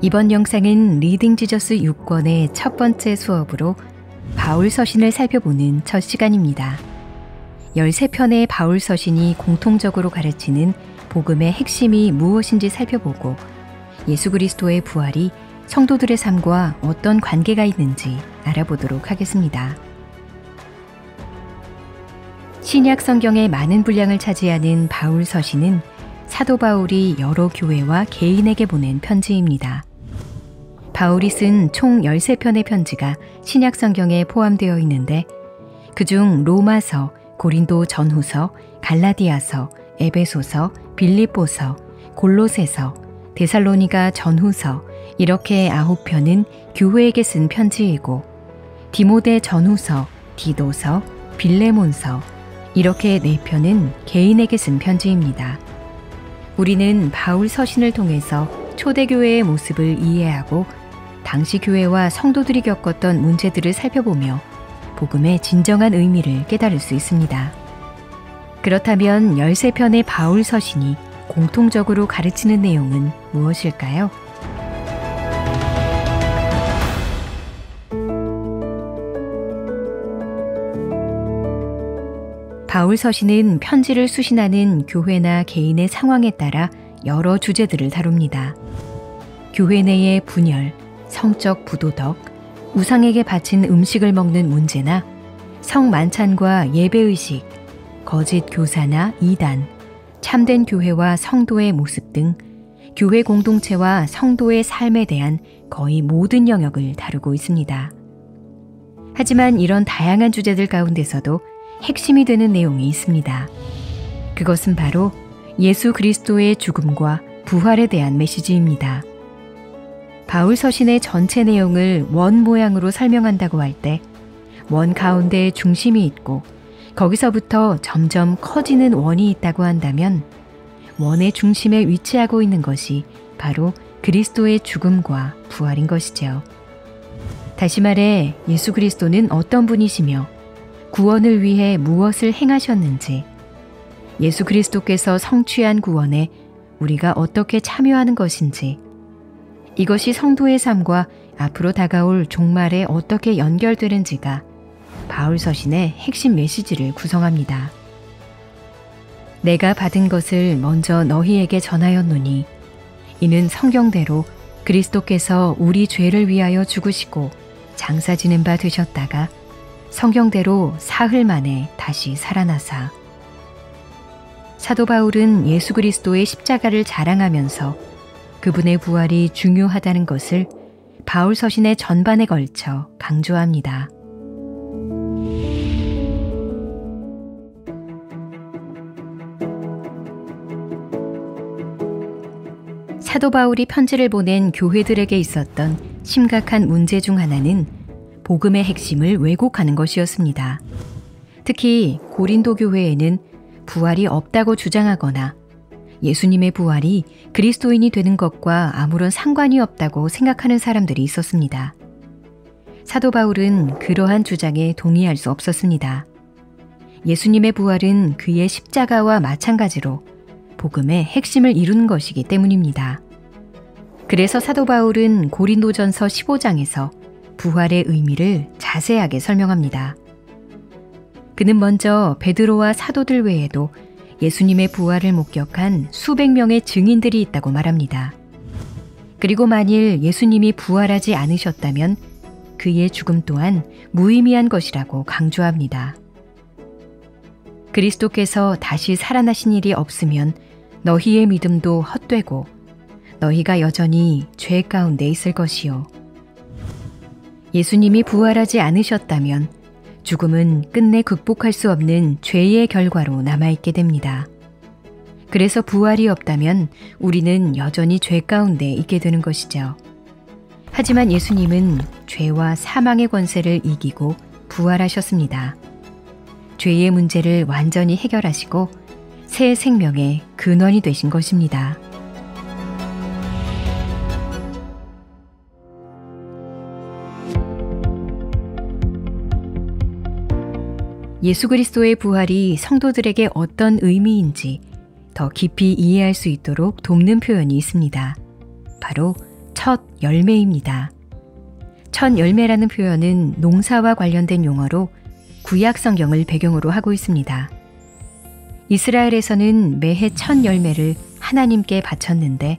이번 영상은 리딩 지저스 6권의 첫 번째 수업으로 바울 서신을 살펴보는 첫 시간입니다. 13편의 바울 서신이 공통적으로 가르치는 복음의 핵심이 무엇인지 살펴보고 예수 그리스도의 부활이 성도들의 삶과 어떤 관계가 있는지 알아보도록 하겠습니다. 신약 성경의 많은 분량을 차지하는 바울 서신은 사도 바울이 여러 교회와 개인에게 보낸 편지입니다. 바울이 쓴 총 13편의 편지가 신약 성경에 포함되어 있는데 그중 로마서, 고린도 전후서, 갈라디아서, 에베소서, 빌립보서, 골로새서, 데살로니가 전후서 이렇게 9편은 교회에게 쓴 편지이고 디모데 전후서, 디도서, 빌레몬서 이렇게 4편은 개인에게 쓴 편지입니다. 우리는 바울 서신을 통해서 초대교회의 모습을 이해하고 당시 교회와 성도들이 겪었던 문제들을 살펴보며 복음의 진정한 의미를 깨달을 수 있습니다. 그렇다면 13편의 바울 서신이 공통적으로 가르치는 내용은 무엇일까요? 바울 서신은 편지를 수신하는 교회나 개인의 상황에 따라 여러 주제들을 다룹니다. 교회 내의 분열, 성적 부도덕, 우상에게 바친 음식을 먹는 문제나 성만찬과 예배의식, 거짓 교사나 이단, 참된 교회와 성도의 모습 등 교회 공동체와 성도의 삶에 대한 거의 모든 영역을 다루고 있습니다. 하지만 이런 다양한 주제들 가운데서도 핵심이 되는 내용이 있습니다. 그것은 바로 예수 그리스도의 죽음과 부활에 대한 메시지입니다. 바울 서신의 전체 내용을 원 모양으로 설명한다고 할 때 원 가운데에 중심이 있고 거기서부터 점점 커지는 원이 있다고 한다면 원의 중심에 위치하고 있는 것이 바로 그리스도의 죽음과 부활인 것이죠. 다시 말해 예수 그리스도는 어떤 분이시며 구원을 위해 무엇을 행하셨는지, 예수 그리스도께서 성취한 구원에 우리가 어떻게 참여하는 것인지, 이것이 성도의 삶과 앞으로 다가올 종말에 어떻게 연결되는지가 바울 서신의 핵심 메시지를 구성합니다. 내가 받은 것을 먼저 너희에게 전하였노니 이는 성경대로 그리스도께서 우리 죄를 위하여 죽으시고 장사 지는 바 되셨다가 성경대로 사흘 만에 다시 살아나사. 사도 바울은 예수 그리스도의 십자가를 자랑하면서 그분의 부활이 중요하다는 것을 바울 서신의 전반에 걸쳐 강조합니다. 사도 바울이 편지를 보낸 교회들에게 있었던 심각한 문제 중 하나는 복음의 핵심을 왜곡하는 것이었습니다. 특히 고린도 교회에는 부활이 없다고 주장하거나 예수님의 부활이 그리스도인이 되는 것과 아무런 상관이 없다고 생각하는 사람들이 있었습니다. 사도 바울은 그러한 주장에 동의할 수 없었습니다. 예수님의 부활은 그의 십자가와 마찬가지로 복음의 핵심을 이루는 것이기 때문입니다. 그래서 사도 바울은 고린도전서 15장에서 부활의 의미를 자세하게 설명합니다. 그는 먼저 베드로와 사도들 외에도 예수님의 부활을 목격한 수백 명의 증인들이 있다고 말합니다. 그리고 만일 예수님이 부활하지 않으셨다면 그의 죽음 또한 무의미한 것이라고 강조합니다. 그리스도께서 다시 살아나신 일이 없으면 너희의 믿음도 헛되고 너희가 여전히 죄 가운데 있을 것이요. 예수님이 부활하지 않으셨다면 죽음은 끝내 극복할 수 없는 죄의 결과로 남아있게 됩니다. 그래서 부활이 없다면 우리는 여전히 죄 가운데 있게 되는 것이죠. 하지만 예수님은 죄와 사망의 권세를 이기고 부활하셨습니다. 죄의 문제를 완전히 해결하시고 새 생명의 근원이 되신 것입니다. 예수 그리스도의 부활이 성도들에게 어떤 의미인지 더 깊이 이해할 수 있도록 돕는 표현이 있습니다. 바로 첫 열매입니다. 첫 열매라는 표현은 농사와 관련된 용어로 구약 성경을 배경으로 하고 있습니다. 이스라엘에서는 매해 첫 열매를 하나님께 바쳤는데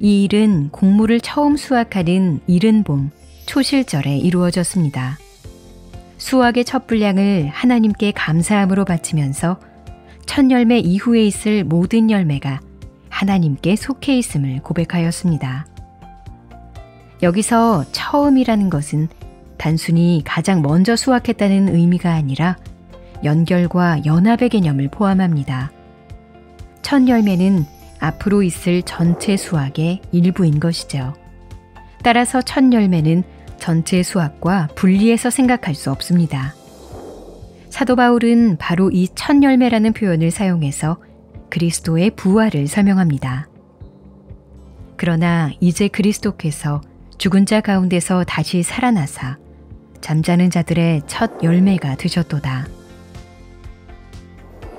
이 일은 곡물을 처음 수확하는 이른 봄, 초실절에 이루어졌습니다. 수확의 첫 분량을 하나님께 감사함으로 바치면서 첫 열매 이후에 있을 모든 열매가 하나님께 속해 있음을 고백하였습니다. 여기서 처음이라는 것은 단순히 가장 먼저 수확했다는 의미가 아니라 연결과 연합의 개념을 포함합니다. 첫 열매는 앞으로 있을 전체 수확의 일부인 것이죠. 따라서 첫 열매는 전체 수확과 분리해서 생각할 수 없습니다. 사도 바울은 바로 이 첫 열매라는 표현을 사용해서 그리스도의 부활을 설명합니다. 그러나 이제 그리스도께서 죽은 자 가운데서 다시 살아나사 잠자는 자들의 첫 열매가 되셨도다.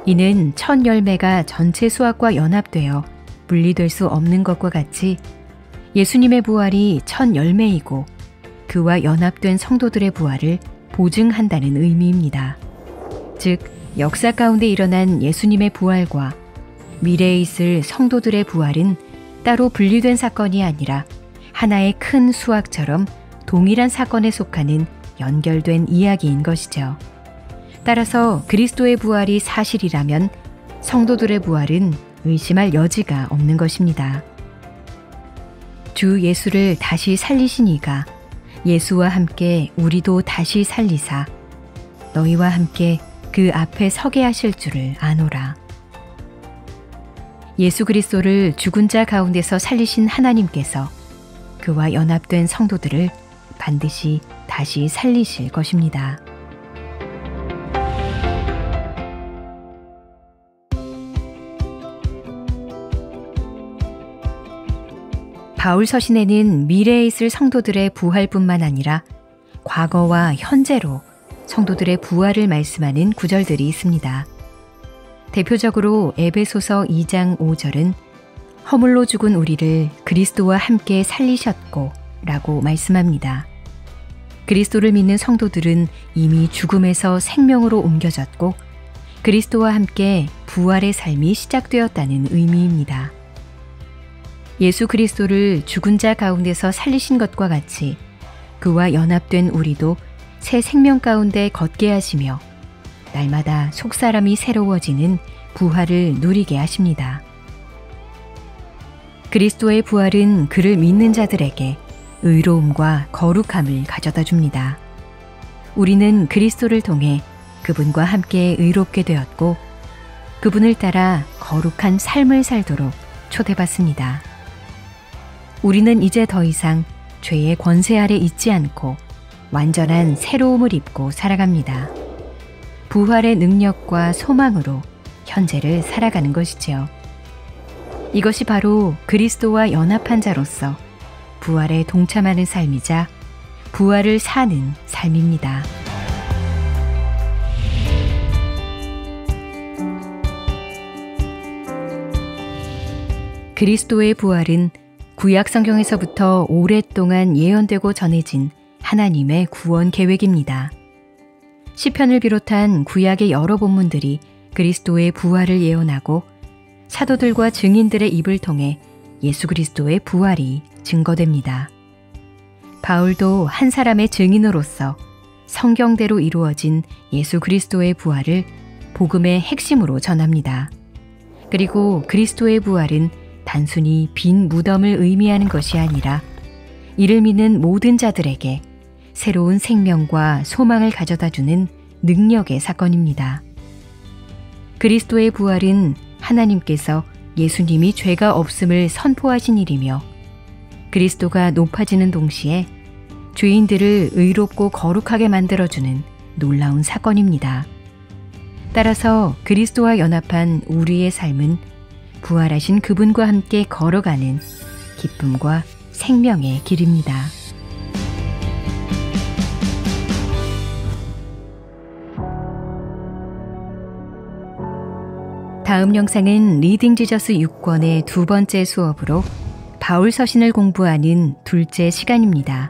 이는 첫 열매가 전체 수확과 연합되어 분리될 수 없는 것과 같이 예수님의 부활이 첫 열매이고 그와 연합된 성도들의 부활을 보증한다는 의미입니다. 즉, 역사 가운데 일어난 예수님의 부활과 미래에 있을 성도들의 부활은 따로 분리된 사건이 아니라 하나의 큰 수확처럼 동일한 사건에 속하는 연결된 이야기인 것이죠. 따라서 그리스도의 부활이 사실이라면 성도들의 부활은 의심할 여지가 없는 것입니다. 주 예수를 다시 살리신 이가 예수와 함께 우리도 다시 살리사 너희와 함께 그 앞에 서게 하실 줄을 아노라. 예수 그리스도를 죽은 자 가운데서 살리신 하나님께서 그와 연합된 성도들을 반드시 다시 살리실 것입니다. 바울 서신에는 미래에 있을 성도들의 부활뿐만 아니라 과거와 현재로 성도들의 부활을 말씀하는 구절들이 있습니다. 대표적으로 에베소서 2장 5절은 허물로 죽은 우리를 그리스도와 함께 살리셨고 라고 말씀합니다. 그리스도를 믿는 성도들은 이미 죽음에서 생명으로 옮겨졌고 그리스도와 함께 부활의 삶이 시작되었다는 의미입니다. 예수 그리스도를 죽은 자 가운데서 살리신 것과 같이 그와 연합된 우리도 새 생명 가운데 걷게 하시며 날마다 속사람이 새로워지는 부활을 누리게 하십니다. 그리스도의 부활은 그를 믿는 자들에게 의로움과 거룩함을 가져다 줍니다. 우리는 그리스도를 통해 그분과 함께 의롭게 되었고 그분을 따라 거룩한 삶을 살도록 초대받습니다. 우리는 이제 더 이상 죄의 권세 아래 있지 않고 완전한 새로움을 입고 살아갑니다. 부활의 능력과 소망으로 현재를 살아가는 것이지요. 이것이 바로 그리스도와 연합한 자로서 부활에 동참하는 삶이자 부활을 사는 삶입니다. 그리스도의 부활은 구약 성경에서부터 오랫동안 예언되고 전해진 하나님의 구원 계획입니다. 시편을 비롯한 구약의 여러 본문들이 그리스도의 부활을 예언하고 사도들과 증인들의 입을 통해 예수 그리스도의 부활이 증거됩니다. 바울도 한 사람의 증인으로서 성경대로 이루어진 예수 그리스도의 부활을 복음의 핵심으로 전합니다. 그리고 그리스도의 부활은 단순히 빈 무덤을 의미하는 것이 아니라 이를 믿는 모든 자들에게 새로운 생명과 소망을 가져다주는 능력의 사건입니다. 그리스도의 부활은 하나님께서 예수님이 죄가 없음을 선포하신 일이며 그리스도가 높아지는 동시에 죄인들을 의롭고 거룩하게 만들어주는 놀라운 사건입니다. 따라서 그리스도와 연합한 우리의 삶은 부활하신 그분과 함께 걸어가는 기쁨과 생명의 길입니다. 다음 영상은 리딩 지저스 6권의 두 번째 수업으로 바울 서신을 공부하는 둘째 시간입니다.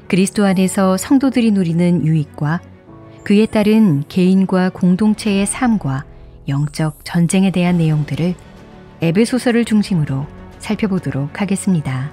그리스도 안에서 성도들이 누리는 유익과 그에 따른 개인과 공동체의 삶과 영적 전쟁에 대한 내용들을 에베소서를 중심으로 살펴보도록 하겠습니다.